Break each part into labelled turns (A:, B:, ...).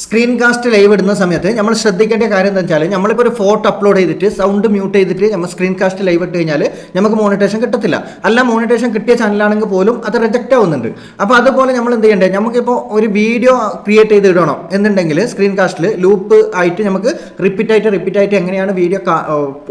A: Screen cast live ഇടുന്ന സമയത്ത് നമ്മൾ ശ്രദ്ധിക്കേണ്ട കാര്യം എന്താ വെച്ചാൽ നമ്മളിപ്പോൾ ഒരു ഫോട്ടോ അപ്ലോഡ് ചെയ്തിട്ട് സൗണ്ട് മ്യൂട്ട് ചെയ്തിട്ട് നമ്മൾ സ്ക്രീൻ കാസ്റ്റ് ലൈവ് ഇട്ട് കഴിഞ്ഞാൽ നമുക്ക് മോണിറ്റേഷൻ കിട്ടത്തില്ല. അല്ല മോണിറ്റേഷൻ കിട്ടിയ ചാനലാണെങ്കിൽ പോലും അത് റിജക്റ്റ് ആവുന്നുണ്ട്. അപ്പോൾ അതുപോലെ നമ്മൾ എന്ത് ചെയ്യേണ്ടത്, നമുക്കിപ്പോൾ ഒരു വീഡിയോ ക്രിയേറ്റ് ചെയ്ത് ഇടണം എന്നുണ്ടെങ്കിൽ സ്ക്രീൻ കാസ്റ്റിൽ ലൂപ്പ് ആയിട്ട് നമുക്ക് റിപ്പീറ്റ് ആയിട്ട് എങ്ങനെയാണ് വീഡിയോ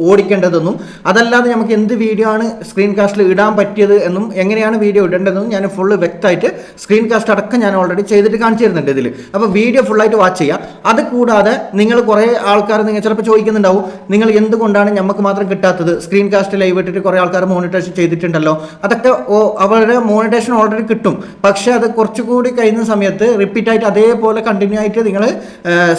A: ഓടിക്കേണ്ടതെന്നും അതല്ലാതെ നമുക്ക് എന്ത് വീഡിയോ ആണ് സ്ക്രീൻ കാസ്റ്റിൽ ഇടാൻ പറ്റിയത് എന്നും എങ്ങനെയാണ് വീഡിയോ ഇടേണ്ടതെന്നും ഞാൻ ഫുള്ള് വ്യക്തമായിട്ട് സ്ക്രീൻ കാസ്റ്റ് അടക്കം ഞാൻ ഓൾറെഡി ചെയ്തിട്ട് കാണിച്ചു തരുന്നുണ്ട് ഇതിൽ. അപ്പോൾ വീഡിയോ ഫുള്ളായിട്ട് വാച്ച് ചെയ്യുക. അത് കൂടാതെ നിങ്ങൾ കുറേ ആൾക്കാർ നിങ്ങൾ ചിലപ്പോൾ ചോദിക്കുന്നുണ്ടാവും, നിങ്ങൾ എന്തുകൊണ്ടാണ് നമുക്ക് മാത്രം കിട്ടാത്തത്, സ്ക്രീൻ കാസ്റ്റ് ലൈവ് ഇട്ടിട്ട് കുറേ ആൾക്കാർ മോണിറ്റേഷൻ ചെയ്തിട്ടുണ്ടല്ലോ. അതൊക്കെ അവരുടെ മോണിറ്റേഷൻ ഓൾറെഡി കിട്ടും. പക്ഷേ അത് കുറച്ചുകൂടി കഴിയുന്ന സമയത്ത് റിപ്പീറ്റ് ആയിട്ട് അതേപോലെ കണ്ടിന്യൂ ആയിട്ട് നിങ്ങൾ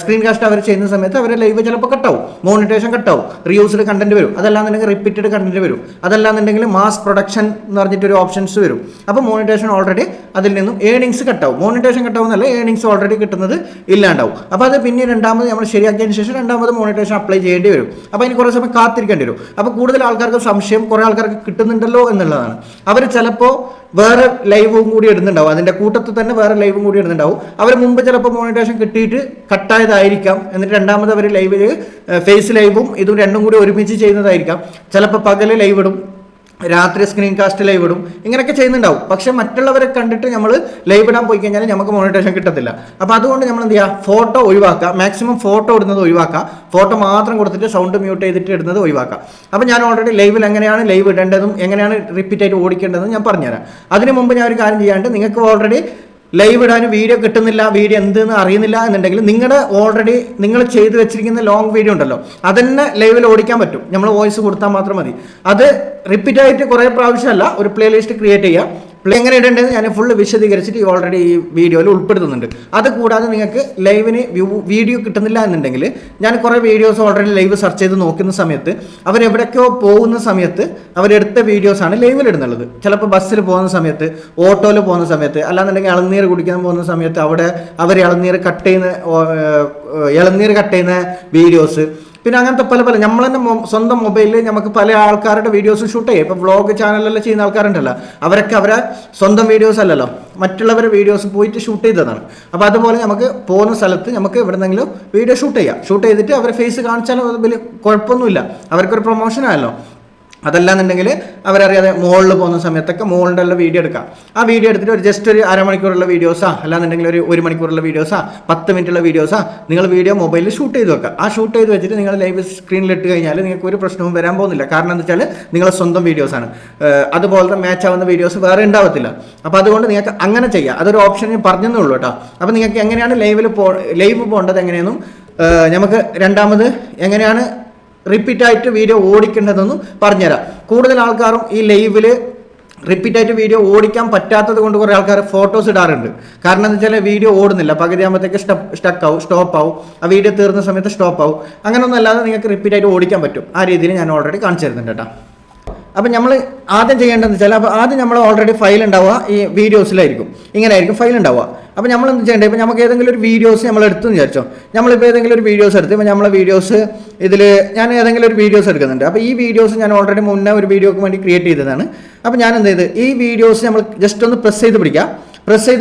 A: സ്ക്രീൻ കാസ്റ്റ് അവർ ചെയ്യുന്ന സമയത്ത് അവരുടെ ലൈവ് ചിലപ്പോൾ കട്ടാവും, മോണിറ്റേഷൻ കട്ടാവും, റീയൂസ്ഡ് കണ്ടന്റ് വരും, അതല്ലാന്നുണ്ടെങ്കിൽ റിപ്പീറ്റഡ് കണ്ടന്റ് വരും, അതല്ലാന്നുണ്ടെങ്കിൽ മാസ് പ്രൊഡക്ഷൻ എന്ന് പറഞ്ഞിട്ടൊരു ഓപ്ഷൻസ് വരും. അപ്പോൾ മോണിറ്റേഷൻ ഓൾറെഡി അതിൽ നിന്നും ഏണിങ്സ് കട്ടാവും. മോണിറ്റേഷൻ കട്ടാവും എന്നല്ല, ഏണിങ്സ് ഓൾറെഡി കിട്ടുന്നത് ഇല്ലാണ്ടാവും. അപ്പോൾ അത് പിന്നെ രണ്ടാമത് നമ്മൾ ശരിയാക്കിയതിന് ശേഷം രണ്ടാമത് മോണിറ്റേഷൻ അപ്ലൈ ചെയ്യേണ്ടി വരും. അപ്പോൾ അതിന് കുറേ സമയം കാത്തിരിക്കേണ്ടി വരും. അപ്പോൾ കൂടുതൽ ആൾക്കാർക്ക് സംശയം കുറേ ആൾക്കാർക്ക് കിട്ടുന്നുണ്ടല്ലോ എന്നുള്ളതാണ്. അവർ ചിലപ്പോൾ വേറെ ലൈവും കൂടി ഇടുന്നുണ്ടാവും, അതിൻ്റെ കൂട്ടത്തിൽ തന്നെ വേറെ ലൈവും കൂടി ഇടുന്നുണ്ടാവും. അവർ മുമ്പ് ചിലപ്പോൾ മോണിറ്റേഷൻ കിട്ടിയിട്ട് കട്ടായതായിരിക്കാം, എന്നിട്ട് രണ്ടാമത് അവർ ലൈവിൽ ഫേസ് ലൈവും ഇതും രണ്ടും കൂടി ഒരുമിച്ച് ചെയ്യുന്നതായിരിക്കാം. ചിലപ്പോൾ പകൽ ലൈവ് ഇടും, രാത്രി സ്ക്രീൻ കാസ്റ്റ് ലൈവ് ഇടും, ഇങ്ങനെയൊക്കെ ചെയ്യുന്നുണ്ടാവും. പക്ഷെ മറ്റുള്ളവരെ കണ്ടിട്ട് നമ്മൾ ലൈവ് ഇടാൻ പോയി കഴിഞ്ഞാൽ നമുക്ക് മോണിറ്റേഷൻ കിട്ടത്തില്ല. അപ്പോൾ അതുകൊണ്ട് നമ്മൾ എന്ത് ചെയ്യുക, ഫോട്ടോ ഒഴിവാക്കുക, മാക്സിമം ഫോട്ടോ ഇടുന്നത് ഒഴിവാക്കുക, ഫോട്ടോ മാത്രം കൊടുത്തിട്ട് സൗണ്ട് മ്യൂട്ട് ചെയ്തിട്ട് ഇടുന്നത് ഒഴിവാക്കുക. അപ്പോൾ ഞാൻ ഓൾറെഡി ലൈവിൽ എങ്ങനെയാണ് ലൈവ് ഇടേണ്ടതും എങ്ങനെയാണ് റിപ്പീറ്റ് ആയിട്ട് ഓടിക്കേണ്ടതെന്ന് ഞാൻ പറഞ്ഞുതരാം. അതിന് മുമ്പ് ഞാൻ ഒരു കാര്യം ചെയ്യാണ്ട്, നിങ്ങൾക്ക് ഓൾറെഡി ലൈവ് ഇടാൻ വീഡിയോ കിട്ടുന്നില്ല, വീഡിയോ എന്തെന്ന് അറിയുന്നില്ല എന്നുണ്ടെങ്കിൽ നിങ്ങളുടെ ഓൾറെഡി നിങ്ങൾ ചെയ്ത് വെച്ചിരിക്കുന്ന ലോങ് വീഡിയോ ഉണ്ടല്ലോ, അതന്നെ ലൈവിൽ ഓടിക്കാൻ പറ്റും. നമ്മൾ വോയിസ് കൊടുത്താൽ മാത്രം മതി. അത് റിപ്പീറ്റ് ആയിട്ട് കുറേ പ്രാവശ്യമല്ല, ഒരു പ്ലേലിസ്റ്റ് ക്രിയേറ്റ് ചെയ്യുക. എങ്ങനെ ഇടേണ്ടത് ഞാൻ ഫുള്ള് വിശദീകരിച്ചിട്ട് ഓൾറെഡി ഈ വീഡിയോയിൽ ഉൾപ്പെടുത്തുന്നുണ്ട്. അത് കൂടാതെ നിങ്ങൾക്ക് ലൈവിന് വീഡിയോ കിട്ടുന്നില്ല എന്നുണ്ടെങ്കിൽ ഞാൻ കുറേ വീഡിയോസ് ഓൾറെഡി ലൈവ് സെർച്ച് ചെയ്ത് നോക്കുന്ന സമയത്ത് അവരെവിടേക്കോ പോകുന്ന സമയത്ത് അവരെടുത്ത വീഡിയോസാണ് ലൈവിൽ ഇടുന്നുള്ളത്. ചിലപ്പോൾ ബസ്സിൽ പോകുന്ന സമയത്ത്, ഓട്ടോയിൽ പോകുന്ന സമയത്ത്, അല്ലാന്നുണ്ടെങ്കിൽ ഇളനീർ കുടിക്കാൻ പോകുന്ന സമയത്ത് അവിടെ അവർ ഇളനീർ കട്ട് ചെയ്യുന്ന വീഡിയോസ്, പിന്നെ അങ്ങനത്തെ പല നമ്മൾ തന്നെ സ്വന്തം മൊബൈലിൽ നമുക്ക് പല ആൾക്കാരുടെ വീഡിയോസ് ഷൂട്ട് ചെയ്യാം. ഇപ്പോൾ വ്ളോഗ് ചാനലെല്ലാം ചെയ്യുന്ന ആൾക്കാരുണ്ടല്ലോ, അവരൊക്കെ അവരെ സ്വന്തം വീഡിയോസ് അല്ലല്ലോ, മറ്റുള്ളവരുടെ വീഡിയോസ് പോയിട്ട് ഷൂട്ട് ചെയ്തതാണ്. അപ്പോൾ അതുപോലെ നമുക്ക് പോകുന്ന സ്ഥലത്ത് നമുക്ക് എവിടെന്നെങ്കിലും വീഡിയോ ഷൂട്ട് ചെയ്തിട്ട് അവരെ ഫേസ് കാണിച്ചാലും അത് വലിയ കുഴപ്പമൊന്നുമില്ല, അവർക്കൊരു പ്രൊമോഷനായല്ലോ. അതല്ലാന്നുണ്ടെങ്കിൽ അവരറിയാതെ മോളിൽ പോകുന്ന സമയത്തൊക്കെ മോളിൻ്റെ ഉള്ള വീഡിയോ എടുക്കാം. ആ വീഡിയോ എടുത്തിട്ട് ഒരു ജസ്റ്റ് ഒരു അരമണിക്കൂറുള്ള വീഡിയോസാ, അല്ലാന്നുണ്ടെങ്കിൽ ഒരു മണിക്കൂറുള്ള വീഡിയോസാ, 10 മിനിറ്റുള്ള വീഡിയോസാ നിങ്ങൾ വീഡിയോ മൊബൈലിൽ ഷൂട്ട് ചെയ്ത് വെക്കുക. ആ ഷൂട്ട് ചെയ്ത് വെച്ചിട്ട് നിങ്ങൾ ലൈവ് സ്ക്രീനിൽ ഇട്ട് കഴിഞ്ഞാൽ നിങ്ങൾക്ക് ഒരു പ്രശ്നവും വരാൻ പോകുന്നില്ല. കാരണം എന്താ വെച്ചാൽ നിങ്ങളെ സ്വന്തം വീഡിയോസാണ്, അതുപോലത്തെ മാച്ച് ആവുന്ന വീഡിയോസ് വേറെ ഉണ്ടാവത്തില്ല. അപ്പോൾ അതുകൊണ്ട് നിങ്ങൾക്ക് അങ്ങനെ ചെയ്യാം. അതൊരു ഓപ്ഷൻ ഞാൻ പറഞ്ഞതേ ഉള്ളൂ കേട്ടോ. അപ്പോൾ നിങ്ങൾക്ക് എങ്ങനെയാണ് ലൈവ് പോകേണ്ടത് എങ്ങനെയെന്നും നമുക്ക് രണ്ടാമത് എങ്ങനെയാണ് റിപ്പീറ്റ് ആയിട്ട് വീഡിയോ ഓടിക്കേണ്ടതെന്നും പറഞ്ഞുതരാം. കൂടുതൽ ആൾക്കാരും ഈ ലൈവിൽ റിപ്പീറ്റ് ആയിട്ട് വീഡിയോ ഓടിക്കാൻ പറ്റാത്തത് കൊണ്ട് കുറേ ആൾക്കാർ ഫോട്ടോസ് ഇടാറുണ്ട്. കാരണം എന്താ വെച്ചാൽ വീഡിയോ ഓടുന്നില്ല, പകുതി ആകുമ്പോഴത്തേക്ക് സ്റ്റോപ്പ് ആവും, ആ വീഡിയോ തീർന്ന സമയത്ത് സ്റ്റോപ്പ് ആവും. അങ്ങനെയൊന്നും അല്ലാതെ നിങ്ങൾക്ക് റിപ്പീറ്റ് ആയിട്ട് ഓടിക്കാൻ പറ്റും. ആ രീതിയിൽ ഞാൻ ഓൾറെഡി കാണിച്ചു തരുന്നുണ്ട് കേട്ടോ. അപ്പം നമ്മൾ ആദ്യം ചെയ്യേണ്ടതെന്ന് വെച്ചാൽ, അപ്പോൾ ആദ്യം നമ്മൾ ഓൾറെഡി ഫയൽ ഉണ്ടാവുക ഈ വീഡിയോസിലായിരിക്കും, ഇങ്ങനെ ആയിരിക്കും ഫയൽ ഉണ്ടാവുക. അപ്പോൾ നമ്മൾ എന്ത് ചെയ്യേണ്ടത്, ഇപ്പോൾ നമുക്ക് ഏതെങ്കിലും ഒരു വീഡിയോസ് നമ്മൾ എടുത്തെന്ന് വിചാരിച്ചോ, നമ്മളിപ്പോൾ ഏതെങ്കിലും ഒരു വീഡിയോസ് എടുത്ത്, ഇപ്പോൾ നമ്മളെ വീഡിയോസ് ഇതിൽ ഞാൻ ഏതെങ്കിലും ഒരു വീഡിയോസ് എടുക്കുന്നുണ്ട്. അപ്പോൾ ഈ വീഡിയോസ് ഞാൻ ഓൾറെഡി മുന്നേ ഒരു വീഡിയോക്ക് വേണ്ടി ക്രിയേറ്റ് ചെയ്തതാണ്. അപ്പോൾ ഞാൻ എന്ത് ചെയ്ത്, ഈ വീഡിയോസ് നമ്മൾ ജസ്റ്റ് ഒന്ന് പ്രസ് ചെയ്ത്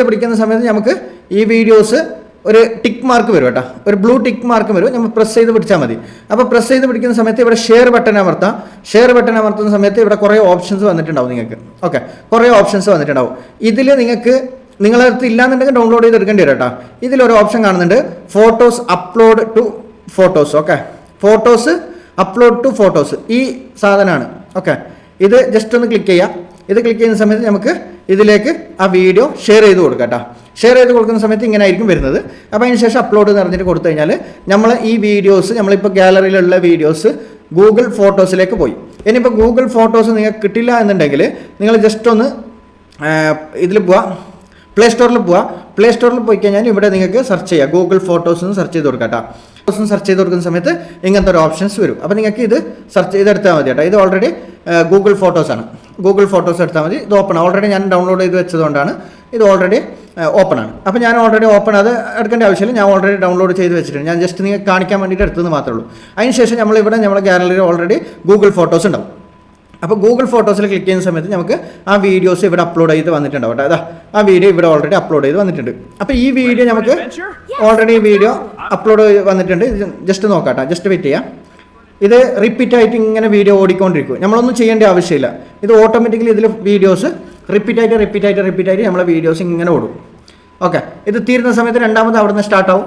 A: പിടിക്കുന്ന സമയത്ത് നമുക്ക് ഈ വീഡിയോസ് ഒരു ടിക്ക് മാർക്ക് വരും കേട്ടോ, ഒരു ബ്ലൂ ടിക്ക് മാർക്ക് വരും. നമ്മൾ പ്രസ് ചെയ്ത് പിടിച്ചാൽ മതി. അപ്പോൾ പ്രസ് ചെയ്ത് പിടിക്കുന്ന സമയത്ത് ഇവിടെ ഷെയർ ബട്ടൺ അമർത്തുന്ന സമയത്ത് ഇവിടെ കുറേ ഓപ്ഷൻസ് വന്നിട്ടുണ്ടാവും നിങ്ങൾക്ക്. ഓക്കെ, കുറേ ഓപ്ഷൻസ് വന്നിട്ടുണ്ടാവും. ഇതിൽ നിങ്ങളടുത്ത് ഇല്ലാന്നുണ്ടെങ്കിൽ ഡൗൺലോഡ് ചെയ്ത് എടുക്കേണ്ടി വരും കേട്ടോ. ഇതിലൊരു ഓപ്ഷൻ കാണുന്നുണ്ട്, photos upload to photos. Okay, photos upload to photos, ഈ സാധനമാണ്. ഓക്കെ, ഇത് ജസ്റ്റ് ഒന്ന് ക്ലിക്ക് ചെയ്യാം. ഇത് ക്ലിക്ക് ചെയ്യുന്ന സമയത്ത് നമുക്ക് ഇതിലേക്ക് ആ വീഡിയോ ഷെയർ ചെയ്ത് കൊടുക്കാം കേട്ടോ. ഷെയർ ചെയ്ത് കൊടുക്കുന്ന സമയത്ത് ഇങ്ങനെ ആയിരിക്കും വരുന്നത്. അപ്പോൾ അതിന് ശേഷം അപ്ലോഡ് എന്ന് പറഞ്ഞിട്ട് കൊടുത്തു കഴിഞ്ഞാൽ നമ്മൾ ഈ വീഡിയോസ്, നമ്മളിപ്പോൾ ഗാലറിയിലുള്ള വീഡിയോസ് ഗൂഗിൾ ഫോട്ടോസിലേക്ക് പോയി. ഇനിയിപ്പോൾ ഗൂഗിൾ ഫോട്ടോസ് നിങ്ങൾക്ക് കിട്ടില്ല എന്നുണ്ടെങ്കിൽ നിങ്ങൾ ജസ്റ്റ് ഒന്ന് ഇതിൽ പോവുക, പ്ലേ സ്റ്റോറിൽ പോയി കഴിഞ്ഞാൽ ഇവിടെ നിങ്ങൾക്ക് സെർച്ച് ചെയ്യാം, ഗൂഗിൾ ഫോട്ടോസ് എന്ന് സെർച്ച് ചെയ്ത് കൊടുക്കാം കേട്ടോ. സെർച്ച് ചെയ്ത് കൊടുക്കുന്ന സമയത്ത് ഇങ്ങനത്തെ ഒരു ഓപ്ഷൻസ് വരും. അപ്പോൾ നിങ്ങൾക്ക് ഇത് സെർച്ച് ചെയ്തെടുത്താൽ മതി കേട്ടോ. ഇത് ഓൾറെഡി ഗൂഗിൾ ഫോട്ടോസാണ്. ഗൂഗിൾ ഫോട്ടോസ് എടുത്താൽ മതി. ഇത് ഓപ്പൺ, ഓൾറെഡി ഞാൻ ഡൗൺലോഡ് ചെയ്ത് വെച്ചതുകൊണ്ടാണ് ഇത് ഓൾറെഡി ഓപ്പൺ ആണ്. അപ്പോൾ ഞാൻ ഓൾറെഡി ഓപ്പൺ, അത് എടുക്കേണ്ട ആവശ്യമില്ല, ഞാൻ ഓൾറെഡി ഡൗൺലോഡ് ചെയ്ത് വെച്ചിട്ടുണ്ട്. ഞാൻ ജസ്റ്റ് നിങ്ങൾക്ക് കാണിക്കാൻ വേണ്ടിയിട്ട് എടുത്തത് മാത്രമേ ഉള്ളൂ. അതിനുശേഷം നമ്മളിവിടെ നമ്മളെ ഗാലറിയിൽ ഓൾറെഡി ഗൂഗിൾ ഫോട്ടോസ് ഉണ്ടാവും. അപ്പോൾ ഗൂഗിൾ ഫോട്ടോസിൽ ക്ലിക്ക് ചെയ്യുന്ന സമയത്ത് നമുക്ക് ആ വീഡിയോസ് ഇവിടെ അപ്ലോഡ് ചെയ്ത് വന്നിട്ടുണ്ടാവും കേട്ടോ. അതാ ആ വീഡിയോ ഇവിടെ ഓൾറെഡി അപ്ലോഡ് ചെയ്ത് വന്നിട്ടുണ്ട്. അപ്പോൾ ഈ വീഡിയോ നമുക്ക് ഓൾറെഡി വീഡിയോ അപ്ലോഡ് വന്നിട്ടുണ്ട്. ഇത് ജസ്റ്റ് നോക്കാം കേട്ടോ, ജസ്റ്റ് വെയിറ്റ് ചെയ്യാം. ഇത് റിപ്പീറ്റ് ആയിട്ട് ഇങ്ങനെ വീഡിയോ ഓടിക്കൊണ്ടിരിക്കും, നമ്മളൊന്നും ചെയ്യേണ്ട ആവശ്യമില്ല. ഇത് ഓട്ടോമാറ്റിക്കലി ഇതിൽ വീഡിയോസ് റിപ്പീറ്റ് ആയിട്ട് നമ്മളെ വീഡിയോസ് ഇങ്ങനെ ഓടും. ഓക്കെ, ഇത് തീരുന്ന സമയത്ത് രണ്ടാമത് അവിടെ നിന്ന് സ്റ്റാർട്ടാവും.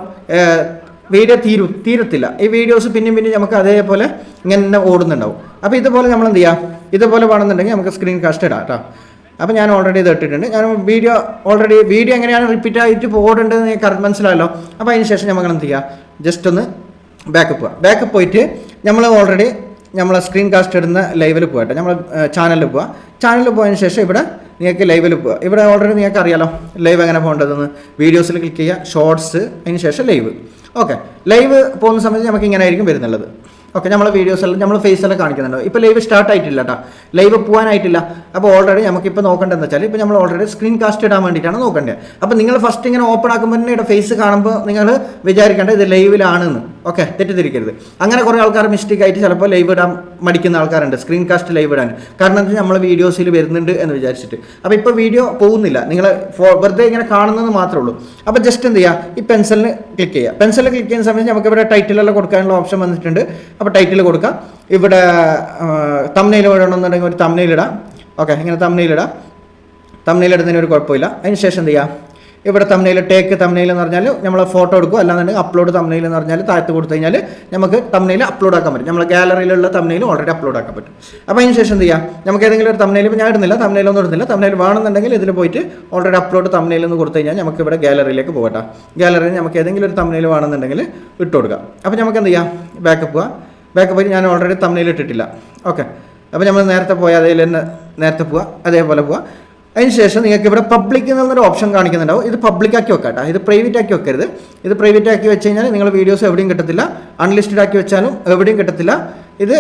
A: വീഡിയോ തീരത്തില്ല. ഈ വീഡിയോസ് പിന്നെ നമുക്ക് അതേപോലെ ഇങ്ങനെ ഓടുന്നുണ്ടാവും. അപ്പോൾ ഇതുപോലെ നമ്മൾ എന്ത് ചെയ്യുക, ഇതുപോലെ വേണമെന്നുണ്ടെങ്കിൽ നമുക്ക് സ്ക്രീൻ കാസ്റ്റ് ഇടാം കേട്ടോ. അപ്പോൾ ഞാൻ ഓൾറെഡി ഇത് ഇട്ടിട്ടുണ്ട്. ഞാൻ വീഡിയോ എങ്ങനെയാണ് റിപ്പീറ്റ് ആയിട്ട് ഓടേണ്ടതെന്ന് നിങ്ങൾക്ക് മനസ്സിലായല്ലോ. അപ്പോൾ അതിന് ശേഷം നമ്മൾ എന്ത് ചെയ്യുക, ജസ്റ്റ് ഒന്ന് ബാക്കപ്പ് പോയിട്ട് നമ്മൾ ഓൾറെഡി നമ്മളെ സ്ക്രീൻ കാസ്റ്റ് ഇടുന്ന ലൈവിൽ പോകട്ടെ. നമ്മൾ ചാനലിൽ പോയതിന് ശേഷം ഇവിടെ നിങ്ങൾക്ക് ലൈവിൽ പോവുക. ഇവിടെ ഓൾറെഡി നിങ്ങൾക്ക് അറിയാലോ ലൈവ് എങ്ങനെ പോകേണ്ടതെന്ന്. വീഡിയോസിൽ ക്ലിക്ക് ചെയ്യുക, ഷോർട്സ്, അതിന് ശേഷം ലൈവ്. ഓക്കെ, ലൈവ് പോകുന്ന സമയത്ത് നമുക്ക് ഇങ്ങനെ ആയിരിക്കും വരുന്നുള്ളത്. ഓക്കെ, നമ്മളെ വീഡിയോസെല്ലാം നമ്മൾ ഫേസെല്ലാം കാണിക്കുന്നുണ്ടോ. ഇപ്പോൾ ലൈവ് സ്റ്റാർട്ട് ആയിട്ടില്ല കേട്ടോ, ലൈവ് പോകാനായിട്ടില്ല. അപ്പോൾ ഓൾറെഡി നമുക്കിപ്പോൾ നോക്കേണ്ടതെന്ന് വെച്ചാൽ ഇപ്പോൾ നമ്മൾ ഓൾറെഡി സ്ക്രീൻ കാസ്റ്റ് ഇടാൻ വേണ്ടിയിട്ടാണ് നോക്കേണ്ടത്. അപ്പോൾ നിങ്ങൾ ഫസ്റ്റ് ഇങ്ങനെ ഓപ്പൺ ആക്കുമ്പോൾ തന്നെ ഇവിടെ ഫേസ് കാണുമ്പോൾ നിങ്ങൾ വിചാരിക്കേണ്ടത് ഇത് ലൈവിലാണെന്ന്. ഓക്കെ, തെറ്റിദ്ധരിക്കരുത്. അങ്ങനെ കുറേ ആൾക്കാർ മിസ്റ്റേക്ക് ആയിട്ട് ചിലപ്പോൾ ലൈവ് ഇടാൻ മടിക്കുന്ന ആൾക്കാരുണ്ട്, സ്ക്രീൻ കാസ്റ്റ് ലൈവ് ഇടാൻ. കാരണം എന്താ വെച്ചാൽ നമ്മൾ വീഡിയോസിൽ വരുന്നുണ്ട് എന്ന് വിചാരിച്ചിട്ട്. അപ്പോൾ ഇപ്പോൾ വീഡിയോ പോകുന്നില്ല, നിങ്ങൾ വെറുതെ ഇങ്ങനെ കാണുന്നത് മാത്രമേ ഉള്ളൂ. അപ്പോൾ ജസ്റ്റ് എന്ത് ചെയ്യുക, ഈ പെൻസിലിന് ക്ലിക്ക് ചെയ്യുക. പെൻസിലിൽ ക്ലിക്ക് ചെയ്യുന്ന സമയത്ത് നമുക്ക് ഇവിടെ ടൈറ്റിലെല്ലാം കൊടുക്കാനുള്ള ഓപ്ഷൻ വന്നിട്ടുണ്ട്. അപ്പോൾ ടൈറ്റിൽ കൊടുക്കുക. ഇവിടെ തംബ്നെയിൽ വേണമെന്നുണ്ടെങ്കിൽ ഒരു തംബ്നെയിൽ ഇടാം. ഓക്കെ, ഇങ്ങനെ തംബ്നെയിൽ ഇടുന്നതിന് ഒരു കുഴപ്പമില്ല. അതിന് ശേഷം എന്ത് ചെയ്യുക, ഇവിടെ തംബ്നെയിൽ ടേക്ക് തംബ്നെയിൽ എന്ന് പറഞ്ഞാൽ നമ്മൾ ഫോട്ടോ എടുക്കും. അല്ലാന്നുണ്ടെങ്കിൽ അപ്ലോഡ് തംബ്നെയിൽ എന്ന് പറഞ്ഞാൽ താഴത്ത് കൊടുത്തു കഴിഞ്ഞാൽ നമുക്ക് തംബ്നെയിൽ അപ്ലോഡ് ആക്കാൻ പറ്റും. നമ്മളെ ഗാലറിയിലുള്ള തംബ്നെയിൽ ഓൾറെഡി അപ്ലോഡ് ആക്കാൻ പറ്റും. അപ്പോൾ അതിന് ശേഷം എന്ത് ചെയ്യുക, നമുക്ക് ഏതെങ്കിലും ഒരു തംബ്നെയിൽ, ഇപ്പോൾ ഞാൻ ഇടുന്നില്ല, തംബ്നെയിലൊന്നും ഇടുന്നില്ല. തംബ്നെയിൽ വേണമെന്നുണ്ടെങ്കിൽ ഇതിൽ പോയിട്ട് ഓൾറെഡി അപ്ലോഡ് തംബ്നെയിൽ എന്ന് കൊടുത്തു കഴിഞ്ഞാൽ നമുക്ക് ഇവിടെ ഗാലറിയിലേക്ക് പോകട്ടെ. ഗാലറിയിൽ നമുക്ക് ഏതെങ്കിലും ഒരു തംബ്നെയിൽ വേണമെന്നുണ്ടെങ്കിൽ ഇട്ട് കൊടുക്കാം. അപ്പോൾ നമുക്ക് എന്ത് ചെയ്യാം, ബാക്കപ്പ് പോയി ഞാൻ ഓൾറെഡി തംബ്നെയിൽ ഇട്ടിട്ടില്ല. ഓക്കെ, അപ്പോൾ നമ്മൾ നേരത്തെ പോയാൽ അതിൽ തന്നെ നേരത്തെ അതേപോലെ പോവുക. അതിന് ശേഷം നിങ്ങൾക്ക് ഇവിടെ പബ്ലിക് എന്നുള്ളൊരു ഓപ്ഷൻ കാണിക്കുന്നുണ്ടാവും. ഇത് പബ്ലിക് ആക്കി വെക്കാം കേട്ടോ, ഇത് പ്രൈവറ്റ് ആക്കി വെക്കരുത്. ഇത് പ്രൈവറ്റ് ആക്കി വെച്ച് കഴിഞ്ഞാൽ നിങ്ങൾ വീഡിയോസ് എവിടെയും കിട്ടത്തില്ല. അൺലിസ്റ്റഡ് ആക്കി വെച്ചാലും എവിടെയും കിട്ടത്തില്ല. ഇത്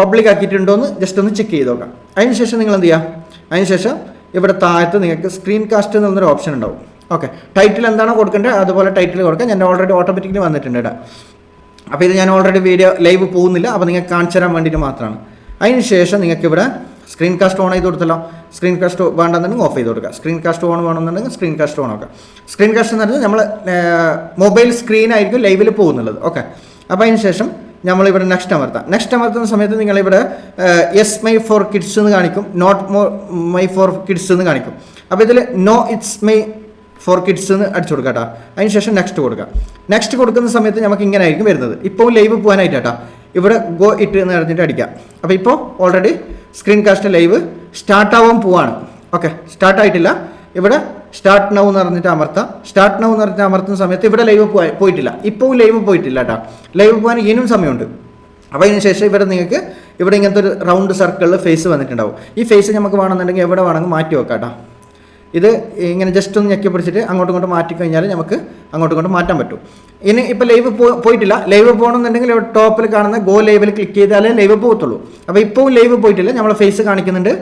A: പബ്ലിക് ആക്കിയിട്ടുണ്ടോ എന്ന് ജസ്റ്റ് ഒന്ന് ചെക്ക് ചെയ്ത് നോക്കാം. അതിന് ശേഷം നിങ്ങൾ എന്ത് ചെയ്യുക, അതിന് ശേഷം ഇവിടെ താഴത്ത് നിങ്ങൾക്ക് സ്ക്രീൻ കാസ്റ്റ് എന്നുള്ളൊരു ഓപ്ഷൻ ഉണ്ടാവും. ഓക്കെ, ടൈറ്റിൽ എന്താണോ കൊടുക്കേണ്ടത് അതുപോലെ ടൈറ്റിൽ കൊടുക്കാം. ഞാൻ ഓൾറെഡി ഓട്ടോമാറ്റിക്കലി വന്നിട്ടുണ്ട് കേട്ടോ. അപ്പോൾ ഇത് ഞാൻ ഓൾറെഡി വീഡിയോ ലൈവ് പോകുന്നില്ല, അപ്പോൾ നിങ്ങൾക്ക് കാണിച്ചു തരാൻ വേണ്ടിയിട്ട് മാത്രമാണ്. അതിന് ശേഷം നിങ്ങൾക്ക് ഇവിടെ സ്ക്രീൻ കാസ്റ്റ് ഓൺ ചെയ്ത് കൊടുത്തല്ലോ. സ്ക്രീൻ കാസ്റ്റ് വേണ്ടെന്നുണ്ടെങ്കിൽ ഓഫ് ചെയ്ത് കൊടുക്കുക. സ്ക്രീൻ കാസ്റ്റ് ഓൺ വേണമെന്നുണ്ടെങ്കിൽ സ്ക്രീൻ കാസ്റ്റ് ഓൺ ആക്കുക. സ്ക്രീൻ കാസ്റ്റ് എന്ന് പറഞ്ഞാൽ നമ്മൾ മൊബൈൽ സ്ക്രീനായിരിക്കും ലൈവിൽ പോകുന്നുള്ളത്. ഓക്കെ, അപ്പോൾ അതിന് ശേഷം നമ്മളിവിടെ നെക്സ്റ്റ് അമർത്തുന്ന സമയത്ത് നിങ്ങളിവിടെ യെസ് മൈ ഫോർ കിഡ്സ് എന്ന് കാണിക്കും, നോട്ട് മൈ ഫോർ കിഡ്സ് എന്ന് കാണിക്കും. അപ്പോൾ ഇതിൽ no it's my for kids എന്ന് അടിച്ചു കൊടുക്കുക കേട്ടോ. അതിന് ശേഷം നെക്സ്റ്റ് കൊടുക്കുക. നെക്സ്റ്റ് കൊടുക്കുന്ന സമയത്ത് നമുക്ക് ഇങ്ങനെ ആയിരിക്കും വരുന്നത്. ഇപ്പോൾ ലൈവ് പോകാനായിട്ട് കേട്ടോ, ഇവിടെ ഗോ ഇട്ട് എന്ന് പറഞ്ഞിട്ട് അടിക്കാം. അപ്പോൾ ഇപ്പോൾ ഓൾറെഡി സ്ക്രീൻ കാസ്റ്റ് ലൈവ് സ്റ്റാർട്ടാവാൻ പോവാണ്. ഓക്കെ, സ്റ്റാർട്ടായിട്ടില്ല. ഇവിടെ സ്റ്റാർട്ട് നൗ എന്ന് പറഞ്ഞിട്ട് അമർത്താം. സ്റ്റാർട്ട് നൗ എന്ന് പറഞ്ഞിട്ട് അമർത്തുന്ന സമയത്ത് ഇവിടെ ലൈവ് പോയിട്ടില്ല. ഇപ്പോൾ ലൈവ് പോയിട്ടില്ല കേട്ടോ. ലൈവ് പോകാൻ ഇനിയും സമയമുണ്ട്. അപ്പോൾ അതിന് ശേഷം ഇവിടെ നിങ്ങൾക്ക് ഇവിടെ ഇങ്ങനത്തെ ഒരു റൗണ്ട് സർക്കിളിൽ ഫേസ് വന്നിട്ടുണ്ടാവും. ഈ ഫേസ് നമുക്ക് വേണമെന്നുണ്ടെങ്കിൽ എവിടെ വേണമെങ്കിൽ മാറ്റി വെക്കാം കേട്ടോ. ഇത് ഇങ്ങനെ ജസ്റ്റ് ഒന്ന് ഞെക്കി പിടിച്ചിട്ട് അങ്ങോട്ടും ഇങ്ങോട്ടും മാറ്റിക്കഴിഞ്ഞാൽ നമുക്ക് അങ്ങോട്ടും ഇങ്ങോട്ടും മാറ്റാൻ പറ്റും. ഇനി ഇപ്പോൾ ലൈവ് പോയിട്ടില്ല. ലൈവ് പോകണമെന്നുണ്ടെങ്കിൽ ഇവിടെ ടോപ്പിൽ കാണുന്ന ഗോ ലൈവിൽ ക്ലിക്ക് ചെയ്താലേ ലൈവ് പോകത്തുള്ളൂ. അപ്പോൾ ഇപ്പോൾ ലൈവ് പോയിട്ടില്ല, നമ്മൾ ഫേസ് കാണിക്കുന്നുണ്ട്,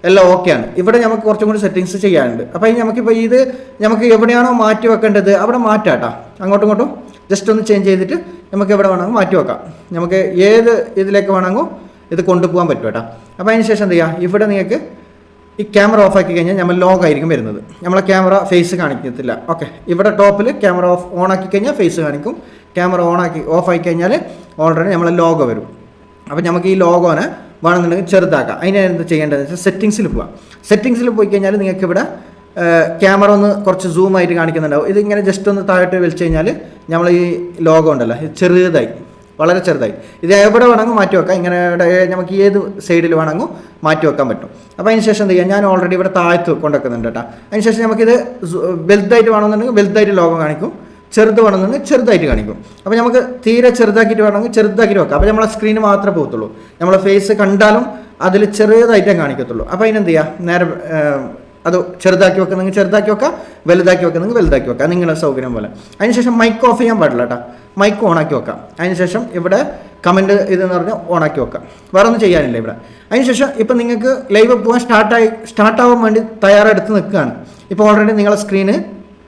A: എല്ലാം ഓക്കെയാണ്. ഇവിടെ നമുക്ക് കുറച്ചും കൂടി സെറ്റിങ്സ് ചെയ്യാനുണ്ട്. അപ്പോൾ നമുക്കിപ്പോൾ ഇത് നമുക്ക് എവിടെയാണോ മാറ്റി വെക്കേണ്ടത് അവിടെ മാറ്റാം കേട്ടോ. അങ്ങോട്ടും ഇങ്ങോട്ടും ജസ്റ്റ് ഒന്ന് ചേഞ്ച് ചെയ്തിട്ട് നമുക്ക് എവിടെ വേണമെങ്കിൽ മാറ്റി വെക്കാം. നമുക്ക് ഏത് ഇതിലേക്ക് വേണമെങ്കിൽ ഇത് കൊണ്ടുപോകാൻ പറ്റും കേട്ടോ. അപ്പോൾ അതിന് ശേഷം എന്ത് ചെയ്യുക, ഇവിടെ നിങ്ങൾക്ക് ഈ ക്യാമറ ഓഫ് ആക്കി കഴിഞ്ഞാൽ നമ്മൾ ലോഗ് ആയിരിക്കും വരുന്നത്. നമ്മളെ ക്യാമറ ഫേസ് കാണിക്കത്തില്ല. ഓക്കെ, ഇവിടെ ടോപ്പിൽ ക്യാമറ ഓൺ ആക്കി കഴിഞ്ഞാൽ ഫേസ് കാണിക്കും. ക്യാമറ ഓഫ് ആക്കി കഴിഞ്ഞാൽ ഓൾറെഡി നമ്മളെ ലോഗോ വരും. അപ്പോൾ നമുക്ക് ഈ ലോഗോനെ വേണമെന്നുണ്ടെങ്കിൽ ചെറുതാക്കാം. അതിന് എന്ത് ചെയ്യേണ്ടതെന്ന് വെച്ചാൽ സെറ്റിങ്സിൽ പോകാം. സെറ്റിങ്സിൽ പോയി കഴിഞ്ഞാൽ നിങ്ങൾക്ക് ഇവിടെ ക്യാമറ ഒന്ന് കുറച്ച് സൂം ആയിട്ട് കാണിക്കുന്നുണ്ടാവും. ഇതിങ്ങനെ ജസ്റ്റ് ഒന്ന് താഴോട്ട് വലിച്ചു കഴിഞ്ഞാൽ നമ്മൾ ഈ ലോഗോ ഉണ്ടല്ലോ ഇത് ചെറുതായി, വളരെ ചെറുതായി. ഇത് എവിടെ വേണമെങ്കിൽ മാറ്റി വെക്കാം. ഇങ്ങനെ നമുക്ക് ഏത് സൈഡിൽ വേണമെങ്കിൽ മാറ്റി വെക്കാൻ പറ്റും. അപ്പോൾ അതിന് ശേഷം എന്ത് ചെയ്യാം, ഞാൻ ഓൾറെഡി ഇവിടെ താഴത്ത് കൊണ്ടുവെക്കുന്നുണ്ട് കേട്ടോ. അതിന് ശേഷം നമുക്കിത് വലുതായിട്ട് വേണമെന്നുണ്ടെങ്കിൽ വലുതായിട്ട് ലോഗോ കാണിക്കും, ചെറുത് വേണമെന്നുണ്ടെങ്കിൽ ചെറുതായിട്ട് കാണിക്കും. അപ്പോൾ നമുക്ക് തീരെ ചെറുതാക്കിയിട്ട് വേണമെങ്കിൽ ചെറുതാക്കിയിട്ട് വെക്കാം. അപ്പോൾ നമ്മളെ സ്ക്രീന് മാത്രമേ പോകത്തുള്ളൂ. നമ്മളെ ഫേസ് കണ്ടാലും അതിൽ ചെറുതായിട്ടേ കാണിക്കത്തുള്ളൂ. അപ്പോൾ അതിനെന്ത് ചെയ്യാം, നേരെ അത് ചെറുതാക്കി വെക്കുന്നെങ്കിൽ ചെറുതാക്കി വെക്കാം, വലുതാക്കി വെക്കുന്നെങ്കിൽ വലുതാക്കി വെക്കാം, നിങ്ങളുടെ സൗകര്യം പോലെ. അതിനുശേഷം മൈക്ക് ഓഫ് ചെയ്യാൻ പാടില്ല കേട്ടോ, മൈക്ക് ഓണാക്കി വെക്കാം. അതിനുശേഷം ഇവിടെ കമൻറ്റ് ഇതെന്ന് പറഞ്ഞാൽ ഓണാക്കി വെക്കാം, വേറെ ഒന്നും ചെയ്യാനില്ല ഇവിടെ. അതിനുശേഷം ഇപ്പം നിങ്ങൾക്ക് ലൈവ് പോകാൻ സ്റ്റാർട്ടാവാൻ വേണ്ടി തയ്യാറെടുത്ത് നിൽക്കുകയാണ്. ഇപ്പോൾ ഓൾറെഡി നിങ്ങളുടെ സ്ക്രീന്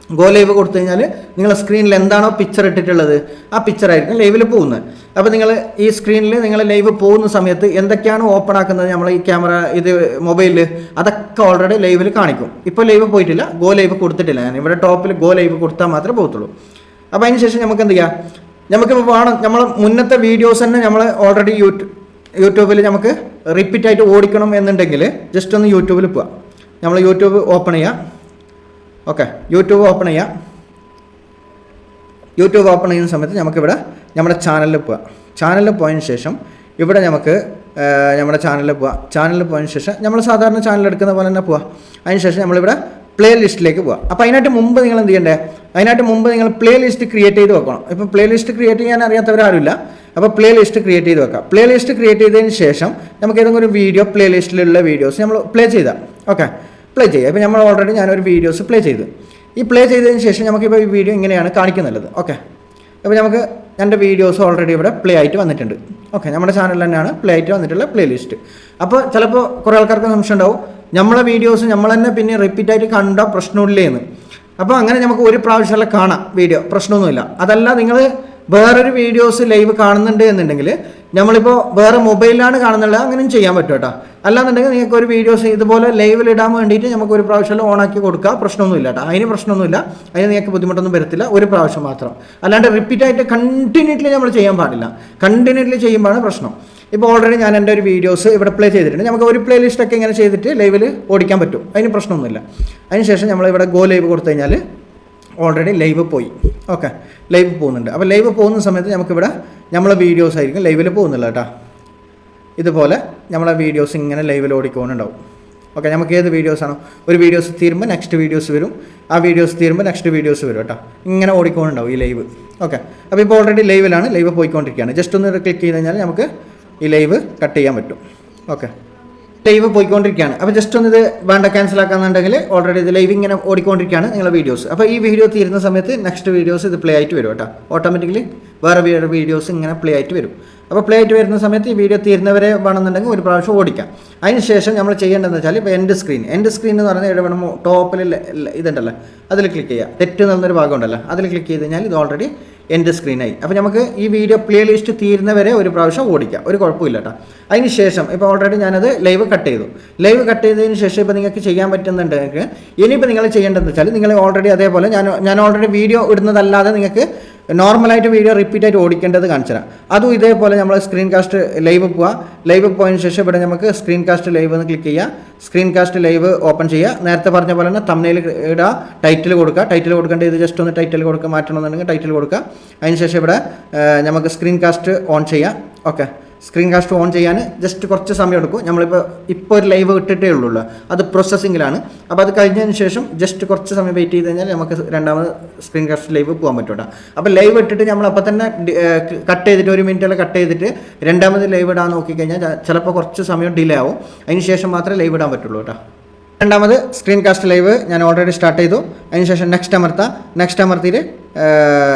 A: ഗോ ലൈവ് കൊടുത്തു കഴിഞ്ഞാൽ നിങ്ങളുടെ സ്ക്രീനിൽ എന്താണോ പിക്ചർ ഇട്ടിട്ടുള്ളത് ആ പിക്ചറായിരിക്കും ലൈവിൽ പോകുന്നത്. അപ്പോൾ നിങ്ങൾ ഈ സ്ക്രീനിൽ നിങ്ങൾ ലൈവ് പോകുന്ന സമയത്ത് എന്തൊക്കെയാണ് ഓപ്പൺ ആക്കുന്നത് നമ്മൾ ഈ ക്യാമറ ഇത് മൊബൈലിൽ അതൊക്കെ ഓൾറെഡി ലൈവിൽ കാണിക്കും. ഇപ്പോൾ ലൈവ് പോയിട്ടില്ല, ഗോ ലൈവ് കൊടുത്തിട്ടില്ല. ഞാൻ ഇവിടെ ടോപ്പിൽ ഗോ ലൈവ് കൊടുത്താൽ മാത്രമേ പോകത്തുള്ളൂ. അപ്പോൾ അതിന് ശേഷം നമുക്ക് എന്ത് ചെയ്യാം, നമുക്കിപ്പോൾ വേണം നമ്മൾ മുന്നത്തെ വീഡിയോസ് തന്നെ നമ്മൾ ഓൾറെഡി യൂട്യൂബിൽ നമുക്ക് റിപ്പീറ്റായിട്ട് ഓടിക്കണം എന്നുണ്ടെങ്കിൽ ജസ്റ്റ് ഒന്ന് യൂട്യൂബിൽ പോവാം. നമ്മൾ യൂട്യൂബ് ഓപ്പൺ ചെയ്യാം. ഓക്കെ, യൂട്യൂബ് ഓപ്പൺ ചെയ്യാം. യൂട്യൂബ് ഓപ്പൺ ചെയ്യുന്ന സമയത്ത് നമുക്കിവിടെ നമ്മുടെ ചാനലിൽ പോവാം. ചാനലിൽ പോയതിന് ശേഷം ഇവിടെ നമുക്ക് നമ്മുടെ ചാനലിൽ പോവാം. ചാനലിൽ പോയതിന് ശേഷം നമ്മൾ സാധാരണ ചാനൽ എടുക്കുന്ന പോലെ തന്നെ പോവാം. അതിന് ശേഷം നമ്മളിവിടെ പ്ലേ ലിസ്റ്റിലേക്ക് പോവാം. അപ്പോൾ അതിനായിട്ട് മുമ്പ് നിങ്ങൾ എന്ത് ചെയ്യണ്ടേ, അതിനായിട്ട് മുമ്പ് നിങ്ങൾ പ്ലേ ലിസ്റ്റ് ക്രിയേറ്റ് ചെയ്ത് വെക്കണം. ഇപ്പോൾ പ്ലേ ലിസ്റ്റ് ക്രിയേറ്റ് ചെയ്യാൻ അറിയാത്തവരാരുമില്ല. അപ്പോൾ പ്ലേ ലിസ്റ്റ് ക്രിയേറ്റ് ചെയ്ത് വെക്കാം. പ്ലേ ലിസ്റ്റ് ക്രിയേറ്റ് ചെയ്തതിന് ശേഷം നമുക്ക് ഏതെങ്കിലും ഒരു വീഡിയോ പ്ലേ ലിസ്റ്റിലുള്ള വീഡിയോസ് നമ്മൾ പ്ലേ ചെയ്താൽ ഓക്കെ പ്ലേ ചെയ്യുക. ഇപ്പോൾ നമ്മൾ ഓൾറെഡി ഞാനൊരു വീഡിയോസ് പ്ലേ ചെയ്തു. ഈ പ്ലേ ചെയ്തതിന് ശേഷം നമുക്കിപ്പോൾ ഈ വീഡിയോ ഇങ്ങനെയാണ് കാണിക്കുന്നുള്ളത്. ഓക്കെ, അപ്പോൾ നമുക്ക് എൻ്റെ വീഡിയോസ് ഓൾറെഡി ഇവിടെ പ്ലേ ആയിട്ട് വന്നിട്ടുണ്ട്. ഓക്കെ, നമ്മുടെ ചാനലിൽ തന്നെയാണ് പ്ലേ ആയിട്ട് വന്നിട്ടുള്ള പ്ലേ ലിസ്റ്റ്. അപ്പോൾ ചിലപ്പോൾ കുറേ ആൾക്കാർക്ക് സംശയം ഉണ്ടാവും, നമ്മളെ വീഡിയോസ് നമ്മൾ തന്നെ പിന്നെ റിപ്പീറ്റായിട്ട് കണ്ട പ്രശ്നമില്ലേന്ന്. അപ്പോൾ അങ്ങനെ നമുക്ക് ഒരു പ്രാവശ്യമല്ല കാണാം വീഡിയോ, പ്രശ്നമൊന്നുമില്ല. അതല്ല നിങ്ങൾ വേറൊരു വീഡിയോസ് ലൈവ് കാണുന്നുണ്ട് എന്നുണ്ടെങ്കിൽ നമ്മളിപ്പോൾ വേറെ മൊബൈലിലാണ് കാണുന്നില്ല, അങ്ങനെയും ചെയ്യാൻ പറ്റും കേട്ടോ. അല്ലാന്നുണ്ടെങ്കിൽ നിങ്ങൾക്ക് ഒരു വീഡിയോസ് ഇതുപോലെ ലൈവിൽ ഇടാൻ വേണ്ടിയിട്ട് നമുക്ക് ഒരു പ്രാവശ്യം ഓണാക്കി കൊടുക്കുക, പ്രശ്നമൊന്നുമില്ല കേട്ടോ. അതിന് പ്രശ്നമൊന്നുമില്ല, അതിന് നിങ്ങൾക്ക് ബുദ്ധിമുട്ടൊന്നും വരത്തില്ല. ഒരു പ്രാവശ്യം മാത്രം, അല്ലാണ്ട് റിപ്പീറ്റായിട്ട് കണ്ടിന്യൂസ്ലി നമ്മൾ ചെയ്യാൻ പാടില്ല. കണ്ടിന്യൂസ്ലി ചെയ്യുമ്പോഴാണ് പ്രശ്നം. ഇപ്പോൾ ഓൾറെഡി ഞാൻ എൻ്റെ ഒരു വീഡിയോസ് ഇവിടെ പ്ലേ ചെയ്തിട്ടുണ്ട്. നമുക്ക് ഒരു പ്ലേ ലിസ്റ്റൊക്കെ ഇങ്ങനെ ചെയ്തിട്ട് ലൈവിൽ ഓടിക്കാൻ പറ്റും, അതിന് പ്രശ്നമൊന്നുമില്ല. അതിനുശേഷം നമ്മളിവിടെ ഗോ ലൈവ് കൊടുത്തു കഴിഞ്ഞാൽ ഓൾറെഡി ലൈവ് പോയി. ഓക്കെ, ലൈവ് പോകുന്നുണ്ട്. അപ്പോൾ ലൈവ് പോകുന്ന സമയത്ത് നമുക്കിവിടെ നമ്മളെ വീഡിയോസ് ആയിരിക്കും ലൈവിൽ പോകുന്നില്ല കേട്ടോ. ഇതുപോലെ നമ്മളെ വീഡിയോസ് ഇങ്ങനെ ലൈവിൽ ഓടിക്കൊണ്ടുണ്ടാവും. ഓക്കെ, നമുക്ക് ഏത് വീഡിയോസാണോ, ഒരു വീഡിയോസ് തീരുമ്പോൾ നെക്സ്റ്റ് വീഡിയോസ് വരും, ആ വീഡിയോസ് തീരുമ്പോൾ നെക്സ്റ്റ് വീഡിയോസ് വരും കേട്ടോ. ഇങ്ങനെ ഓടിക്കൊണ്ടുണ്ടാവും ഈ ലൈവ്. ഓക്കെ, അപ്പോൾ ഇപ്പോൾ ഓൾറെഡി ലൈവിലാണ്, ലൈവ് പോയിക്കൊണ്ടിരിക്കുകയാണ്. ജസ്റ്റ് ഒന്ന് ക്ലിക്ക് ചെയ്ത് കഴിഞ്ഞാൽ നമുക്ക് ഈ ലൈവ് കട്ട് ചെയ്യാൻ പറ്റും. ഓക്കെ, ലൈവ് പോയിക്കൊണ്ടിരിക്കുകയാണ്. അപ്പോൾ ജസ്റ്റ് ഒന്ന് ഇത് വേണ്ട ക്യാൻസൽ ആക്കാന്നുണ്ടെങ്കിൽ ഓൾറെഡി ഇത് ലൈവ് ഇങ്ങനെ ഓടിക്കൊണ്ടിരിക്കുകയാണ് നിങ്ങളുടെ വീഡിയോസ്. അപ്പോൾ ഈ വീഡിയോ തീരുന്ന സമയത്ത് നെക്സ്റ്റ് വീഡിയോസ് ഇത് പ്ലേ ആയിട്ട് വരും കേട്ടോ. ഓട്ടോമാറ്റിക്കലി വേറെ വീഡിയോസ് ഇങ്ങനെ പ്ലേ ആയിട്ട് വരും. അപ്പോൾ പ്ലേ ആയിട്ട് വരുന്ന സമയത്ത് ഈ വീഡിയോ തീരുന്നവരെ വേണമെന്നുണ്ടെങ്കിൽ ഒരു പ്രാവശ്യം ഓടിക്കാം. അതിന് ശേഷം നമ്മൾ ചെയ്യേണ്ടതെന്ന് വെച്ചാൽ ഇപ്പോൾ എൻഡ് സ്ക്രീൻ എന്ന് പറഞ്ഞാൽ ഇവിടെ വേണം ടോപ്പിൽ ഇതുണ്ടല്ലോ, അതിൽ ക്ലിക്ക് ചെയ്യുക. തെറ്റ് എന്നൊരു ഭാഗം ഉണ്ടല്ലോ, അതിൽ ക്ലിക്ക് ചെയ്ത് കഴിഞ്ഞാൽ ഇത് ഓൾറെഡി എൻ്റെ സ്ക്രീനായി. അപ്പോൾ നമുക്ക് ഈ വീഡിയോ പ്ലേ ലിസ്റ്റ് തീരുന്നവരെ ഒരു പ്രാവശ്യം ഓടിക്കാം, ഒരു കുഴപ്പമില്ല കേട്ടോ. അതിന് ശേഷം ഇപ്പോൾ ഓൾറെഡി ഞാനത് ലൈവ് കട്ട് ചെയ്തു. ലൈവ് കട്ട് ചെയ്തതിന് ശേഷം ഇപ്പോൾ നിങ്ങൾക്ക് ചെയ്യാൻ പറ്റുന്നുണ്ടെങ്കിൽ ഇനിയിപ്പോൾ നിങ്ങൾ ചെയ്യേണ്ടതെന്ന് വെച്ചാൽ നിങ്ങൾ ഓൾറെഡി അതേപോലെ ഞാൻ ഓൾറെഡി വീഡിയോ ഇടുന്നതല്ലാതെ നിങ്ങൾക്ക് നോർമലായിട്ട് വീഡിയോ റിപ്പീറ്റായിട്ട് ഓടിക്കേണ്ടത് കാണിച്ചുതരാം. അതും ഇതേപോലെ നമ്മൾ സ്ക്രീൻ കാസ്റ്റ് ലൈവ് പോവുക. ലൈവ് പോയതിന് ശേഷം ഇവിടെ നമുക്ക് സ്ക്രീൻ കാസ്റ്റ് ലൈവ് എന്ന് ക്ലിക്ക് ചെയ്യുക. സ്ക്രീൻ കാസ്റ്റ് ലൈവ് ഓപ്പൺ ചെയ്യുക. നേരത്തെ പറഞ്ഞ പോലെ തന്നെ തംബ്നെയിൽ ഇടുക, ടൈറ്റിൽ കൊടുക്കുക. ടൈറ്റിൽ കൊടുക്കേണ്ടത് ഇത് ജസ്റ്റ് ഒന്ന് ടൈറ്റിൽ കൊടുക്കുക, മാറ്റണമെന്നുണ്ടെങ്കിൽ ടൈറ്റിൽ കൊടുക്കുക. അതിന് ശേഷം ഇവിടെ നമുക്ക് സ്ക്രീൻ കാസ്റ്റ് ഓൺ ചെയ്യാം. ഓക്കെ, സ്ക്രീൻ കാസ്റ്റ് ഓൺ ചെയ്യാൻ ജസ്റ്റ് കുറച്ച് സമയം എടുക്കും. ഇപ്പോൾ ഒരു ലൈവ് ഇട്ടിട്ടേ ഉള്ളൂ, അത് പ്രോസസ്സിങ്ങിലാണ്. അപ്പോൾ അത് കഴിഞ്ഞതിന് ശേഷം ജസ്റ്റ് കുറച്ച് സമയം വെയിറ്റ് ചെയ്ത് കഴിഞ്ഞാൽ നമുക്ക് രണ്ടാമത് സ്ക്രീൻ കാസ്റ്റ് ലൈവ് പോകാൻ പറ്റും കേട്ടോ. അപ്പോൾ ലൈവ് ഇട്ടിട്ട് നമ്മൾ അപ്പോൾ തന്നെ കട്ട് ചെയ്തിട്ട് 1 മിനിറ്റെല്ലാം കട്ട് ചെയ്തിട്ട് രണ്ടാമത് ലൈവ് ഇടാൻ നോക്കിക്കഴിഞ്ഞാൽ ചിലപ്പോൾ കുറച്ച് സമയം ഡിലേ ആവും. അതിന് ശേഷം മാത്രമേ ലൈവ് ഇടാൻ പറ്റുള്ളൂ കേട്ടോ. രണ്ടാമത് സ്ക്രീൻ കാസ്റ്റ് ലൈവ് ഞാൻ ഓൾറെഡി സ്റ്റാർട്ട് ചെയ്തു. അതിന് ശേഷം നെക്സ്റ്റ് അമർത്താം. നെക്സ്റ്റ് അമർത്തിയിട്ട്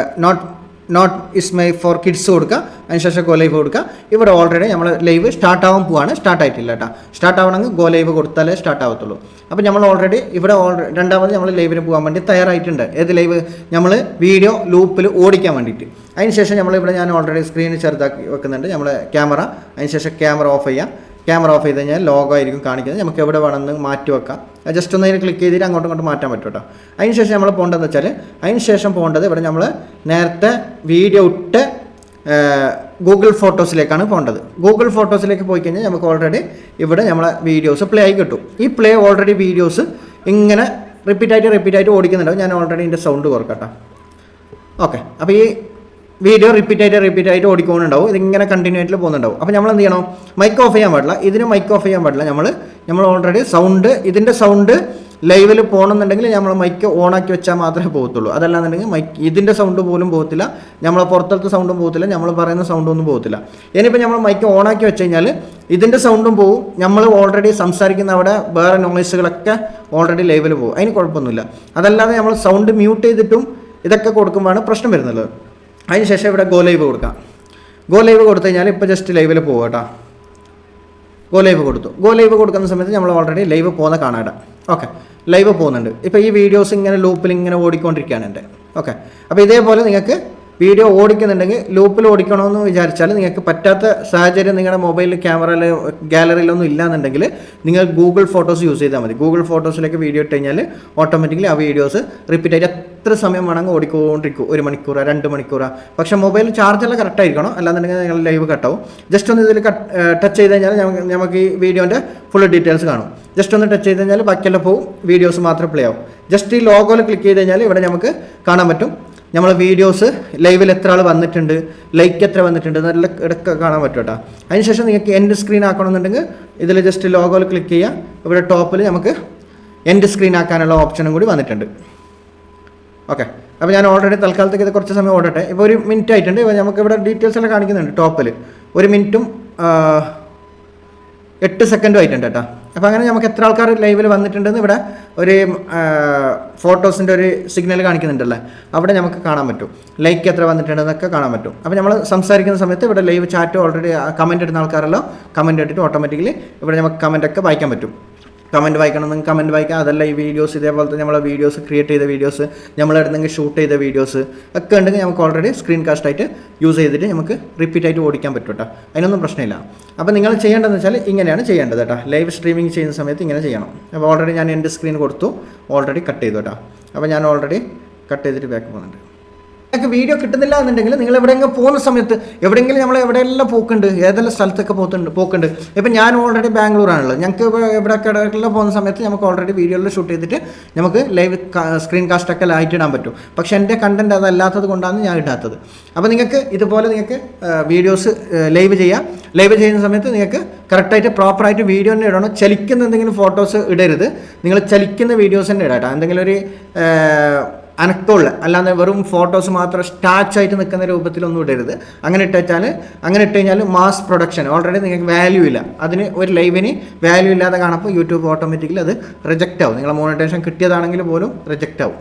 A: note is my for kids കൊടുക്കുക. അതിനുശേഷം ഗോ ലൈവ് കൊടുക്കുക. ഇവിടെ ഓൾറെഡി നമ്മൾ ലൈവ് സ്റ്റാർട്ടാവാൻ പോവാണ്, സ്റ്റാർട്ട് ആയിട്ടില്ല കേട്ടോ. സ്റ്റാർട്ട് ആവണമെങ്കിൽ ഗോ ലൈവ് കൊടുത്താലേ സ്റ്റാർട്ട് ആവത്തുള്ളൂ. അപ്പോൾ നമ്മൾ ഓൾറെഡി ഇവിടെ രണ്ടാമത് നമ്മൾ ലൈവിന് പോകാൻ വേണ്ടി തയ്യാറായിട്ടുണ്ട്. ഏത് ലൈവ്, നമ്മൾ വീഡിയോ ലൂപ്പിൽ ഓടിക്കാൻ വേണ്ടിയിട്ട്. അതിനുശേഷം നമ്മളിവിടെ ഞാൻ ഓൾറെഡി സ്ക്രീൻ ചെറുതാക്കി വെക്കുന്നുണ്ട് നമ്മളെ ക്യാമറ. അതിനുശേഷം ക്യാമറ ഓഫ് ചെയ്യാം. ക്യാമറ ഓഫ് ചെയ്ത് കഴിഞ്ഞാൽ ലോഗോ ആയിരിക്കും കാണിക്കുന്നത്. നമുക്ക് എവിടെ വേണമെന്ന് മാറ്റി വെക്കാം. ജസ്റ്റ് ഒന്ന് അതിന് ക്ലിക്ക് ചെയ്തിട്ട് അങ്ങോട്ടും ഇങ്ങോട്ടും മാറ്റാൻ പറ്റും കേട്ടോ. അതിന് ശേഷം നമ്മൾ പോകേണ്ടതെന്ന് വെച്ചാൽ അതിന് ശേഷം പോകേണ്ടത് ഇവിടെ നമ്മൾ നേരത്തെ വീഡിയോ ഇട്ട് ഗൂഗിൾ ഫോട്ടോസിലേക്കാണ് പോകേണ്ടത്. ഗൂഗിൾ ഫോട്ടോസിലേക്ക് പോയി കഴിഞ്ഞാൽ നമുക്ക് ഓൾറെഡി ഇവിടെ നമ്മളെ വീഡിയോസ് പ്ലേ ആയി കിട്ടും. ഈ പ്ലേ ഓൾറെഡി വീഡിയോസ് ഇങ്ങനെ റിപ്പീറ്റായിട്ട് ഓടിക്കുന്നുണ്ടാവും. ഞാൻ ഓൾറെഡി ഇതിൻ്റെ സൗണ്ട് കുറക്കട്ടോ. ഓക്കെ, അപ്പോൾ ഈ വീഡിയോ റിപ്പീറ്റായിട്ട് ഓടിക്കൊണ്ടുണ്ടാവും. ഇതിങ്ങനെ കണ്ടിന്യൂ ആയിട്ട് പോകുന്നുണ്ടാവും. അപ്പോൾ നമ്മൾ എന്ത് ചെയ്യണം, മൈക്ക് ഓഫ് ചെയ്യാൻ പാടില്ല. ഇതിന് മൈക്ക് ഓഫ് ചെയ്യാൻ പാടില്ല. നമ്മൾ ഓൾറെഡി ഇതിൻ്റെ സൗണ്ട് ലൈവിൽ പോകണമെന്നുണ്ടെങ്കിൽ നമ്മൾ മൈക്ക് ഓണാക്കി വെച്ചാൽ മാത്രമേ പോകത്തുള്ളൂ. അതല്ലാന്നുണ്ടെങ്കിൽ ഇതിൻ്റെ സൗണ്ട് പോലും പോകത്തില്ല, നമ്മളെ പുറത്തത്തെ സൗണ്ടും പോകത്തില്ല, നമ്മൾ പറയുന്ന സൗണ്ടൊന്നും പോകത്തില്ല. ഇനിയിപ്പോൾ നമ്മൾ മൈക്ക് ഓണാക്കി വെച്ച് കഴിഞ്ഞാൽ ഇതിൻ്റെ സൗണ്ടും പോകും, നമ്മൾ ഓൾറെഡി സംസാരിക്കുന്ന അവിടെ വേറെ നോയ്സുകളൊക്കെ ഓൾറെഡി ലൈവിൽ പോകും. അതിന് കുഴപ്പമൊന്നുമില്ല. അതല്ലാതെ നമ്മൾ സൗണ്ട് മ്യൂട്ട് ചെയ്തിട്ടും ഇതൊക്കെ കൊടുക്കുമ്പോഴാണ് പ്രശ്നം വരുന്നത്. അതിന് ശേഷം ഇവിടെ ഗോ ലൈവ് കൊടുക്കാം. ഗോ ലൈവ് കൊടുത്തു കഴിഞ്ഞാൽ ഇപ്പോൾ ജസ്റ്റ് ലൈവിൽ പോകും കേട്ടോ. ഗോ ലൈവ് കൊടുത്തു. ഗോ ലൈവ് കൊടുക്കുന്ന സമയത്ത് നമ്മൾ ഓൾറെഡി ലൈവ് പോകുന്ന കാണാം. ഓക്കെ, ലൈവ് പോകുന്നുണ്ട്. ഇപ്പോൾ ഈ വീഡിയോസ് ഇങ്ങനെ ലൂപ്പിൽ ഇങ്ങനെ ഓടിക്കൊണ്ടിരിക്കുകയാണ് എൻ്റെ. ഓക്കെ, അപ്പോൾ ഇതേപോലെ നിങ്ങൾക്ക് വീഡിയോ ഓടിക്കുന്നുണ്ടെങ്കിൽ ലൂപ്പിൽ ഓടിക്കണമെന്ന് വിചാരിച്ചാൽ നിങ്ങൾക്ക് പറ്റാത്ത സാഹചര്യം നിങ്ങളുടെ മൊബൈലിൽ ക്യാമറയിൽ ഗാലറിയിലൊന്നും ഇല്ലാന്നുണ്ടെങ്കിൽ നിങ്ങൾ ഗൂഗിൾ ഫോട്ടോസ് യൂസ് ചെയ്താൽ മതി. ഗൂഗിൾ ഫോട്ടോസിലേക്ക് വീഡിയോ ഇട്ട് കഴിഞ്ഞാൽ ഓട്ടോമാറ്റിക്കലി ആ വീഡിയോസ് റിപ്പീറ്റ് ആയിട്ട് എത്ര സമയം വേണമെങ്കിൽ ഓടിക്കൊണ്ടിരിക്കും, 1 മണിക്കൂറോ 2 മണിക്കൂറോ. പക്ഷേ മൊബൈൽ ചാർജെല്ലാം കറക്റ്റ് ആയിരിക്കണം, അല്ലാന്നുണ്ടെങ്കിൽ നിങ്ങൾ ലൈവ് കട്ടാവും. ജസ്റ്റ് ഒന്ന് ഇതിൽ ടച്ച് ചെയ്ത് കഴിഞ്ഞാൽ നമുക്ക് ഈ വീഡിയോൻ്റെ ഫുൾ ഡീറ്റെയിൽസ് കാണും. ജസ്റ്റ് ഒന്ന് ടച്ച് ചെയ്ത് കഴിഞ്ഞാൽ ബാക്കിയെല്ലാം പോവും, വീഡിയോസ് മാത്രം പ്ലേ ആവും. ജസ്റ്റ് ഈ ലോഗോയിൽ ക്ലിക്ക് ചെയ്ത് കഴിഞ്ഞാൽ ഇവിടെ നമുക്ക് കാണാൻ പറ്റും നമ്മൾ വീഡിയോസ് ലൈവിൽ എത്ര ആൾ വന്നിട്ടുണ്ട്, ലൈക്ക് എത്ര വന്നിട്ടുണ്ട് എന്നെല്ലാം ഇടയ്ക്ക് കാണാൻ പറ്റും കേട്ടോ. അതിനുശേഷം നിങ്ങൾക്ക് എൻഡ് സ്ക്രീൻ ആക്കണമെന്നുണ്ടെങ്കിൽ ഇതിൽ ജസ്റ്റ് ലോഗോയിൽ ക്ലിക്ക് ചെയ്യുക. ഇവിടെ ടോപ്പിൽ നമുക്ക് എൻഡ് സ്ക്രീൻ ആക്കാനുള്ള ഓപ്ഷനും കൂടി വന്നിട്ടുണ്ട്. ഓക്കെ, അപ്പോൾ ഞാൻ ഓൾറെഡി തൽക്കാലത്തേക്ക് ഇത് കുറച്ച് സമയം ഓടട്ടെ. ഇപ്പോൾ 1 മിനിറ്റ് ആയിട്ടുണ്ട്. നമുക്ക് ഇവിടെ ഡീറ്റെയിൽസ് എല്ലാം കാണിക്കുന്നുണ്ട് ടോപ്പിൽ. 1 മിനിറ്റും 8 സെക്കൻഡും ആയിട്ടുണ്ട് കേട്ടോ. അപ്പോൾ അങ്ങനെ നമുക്ക് എത്ര ആൾക്കാർ ലൈവിൽ വന്നിട്ടുണ്ടെന്ന് ഇവിടെ ഒരു ഫോട്ടോസിൻ്റെ ഒരു സിഗ്നൽ കാണിക്കുന്നുണ്ടല്ലേ, അവിടെ നമുക്ക് കാണാൻ പറ്റും. ലൈക്ക് എത്ര വന്നിട്ടുണ്ടെന്നൊക്കെ കാണാൻ പറ്റും. അപ്പോൾ നമ്മൾ സംസാരിക്കുന്ന സമയത്ത് ഇവിടെ ലൈവ് ചാറ്റ് ഓൾറെഡി കമൻറ്റ് ഇടുന്ന ആൾക്കാരല്ലോ കമൻറ്റ് ഇട്ടിട്ട് ഓട്ടോമാറ്റിക്കലി ഇവിടെ നമുക്ക് കമൻറ്റൊക്കെ വായിക്കാൻ പറ്റും. കമൻറ്റ് വായിക്കണമെങ്കിൽ കമൻറ്റ് വായിക്കാം. അതല്ല ഈ വീഡിയോസ് ഇതേപോലത്തെ നമ്മളെ വീഡിയോസ് ക്രിയേറ്റ് ചെയ്ത വീഡിയോസ്, നമ്മളെടുത്തെങ്കിൽ ഷൂട്ട് ചെയ്ത വീഡിയോസ് ഒക്കെ ഉണ്ടെങ്കിൽ നമുക്ക് ഓൾറെഡി സ്ക്രീൻ കാസ്റ്റായിട്ട് യൂസ് ചെയ്തിട്ട് നമുക്ക് റിപ്പീറ്റ് ആയിട്ട് ഓടിക്കാൻ പറ്റും കേട്ടോ. അതിനൊന്നും പ്രശ്നമില്ല. അപ്പോൾ നിങ്ങൾ ചെയ്യേണ്ടതെന്ന് വെച്ചാൽ ഇങ്ങനെയാണ് ചെയ്യേണ്ടത് കേട്ടോ. ലൈവ് സ്ട്രീമിംഗ് ചെയ്യുന്ന സമയത്ത് ഇങ്ങനെ ചെയ്യണം. അപ്പോൾ ഓൾറെഡി ഞാൻ എൻ്റെ സ്ക്രീൻ കൊടുത്തു, ഓൾറെഡി കട്ട് ചെയ്തു കേട്ടോ. അപ്പോൾ ഞാൻ ഓൾറെഡി കട്ട് ചെയ്തിട്ട് ബാക്ക് പോകുന്നുണ്ട്. നിങ്ങൾക്ക് വീഡിയോ കിട്ടുന്നില്ല എന്നുണ്ടെങ്കിൽ നിങ്ങൾ എവിടെയെങ്കിലും പോകുന്ന സമയത്ത് എവിടെയെങ്കിലും നമ്മൾ എവിടെയെല്ലാം പോക്കുണ്ട്, ഏതെല്ലാം സ്ഥലത്തൊക്കെ പോക്കുണ്ട്. ഇപ്പം ഞാൻ ഓൾറെഡി ബാംഗ്ലൂരാണുള്ളത്. ഞങ്ങൾക്ക് ഇവിടെ കടകളിലെല്ലാം പോകുന്ന സമയത്ത് നമുക്ക് ഓൾറെഡി വീഡിയോയിൽ ഷൂട്ട് ചെയ്തിട്ട് നമുക്ക് ലൈവ് സ്ക്രീൻ കാസ്റ്റൊക്കെ ലൈറ്റ് ഇടാൻ പറ്റും. പക്ഷേ എൻ്റെ കണ്ടൻറ്റ് അതല്ലാത്തത് കൊണ്ടാണ് ഞാൻ ഇടാത്തത്. അപ്പോൾ നിങ്ങൾക്ക് ഇതുപോലെ നിങ്ങൾക്ക് വീഡിയോസ് ലൈവ് ചെയ്യാം. ലൈവ് ചെയ്യുന്ന സമയത്ത് നിങ്ങൾക്ക് കറക്റ്റായിട്ട് പ്രോപ്പറായിട്ട് വീഡിയോ തന്നെ ഇടണം. ചലിക്കുന്ന എന്തെങ്കിലും ഫോട്ടോസ് ഇടരുത്. നിങ്ങൾ ചലിക്കുന്ന വീഡിയോസ് തന്നെ ഇടാം. എന്തെങ്കിലും ഒരു അനക്കമുള്ള അല്ലാതെ വെറും ഫോട്ടോസ് മാത്രം സ്റ്റാച്ചായിട്ട് നിൽക്കുന്ന രൂപത്തിലൊന്നും ഇടരുത്. അങ്ങനെ ഇട്ട് കഴിഞ്ഞാൽ മാസ് പ്രൊഡക്ഷൻ ഓൾറെഡി നിങ്ങൾക്ക് വാല്യൂ ഇല്ല. അതിന് ഒരു ലൈവിന് വാല്യൂ ഇല്ലാതെ കാണുമ്പോൾ യൂട്യൂബ് ഓട്ടോമാറ്റിക്കലി അത് റിജക്റ്റ് ആവും. നിങ്ങളെ മോണിറ്റൈസേഷൻ കിട്ടിയതാണെങ്കിൽ പോലും റിജക്റ്റ് ആവും.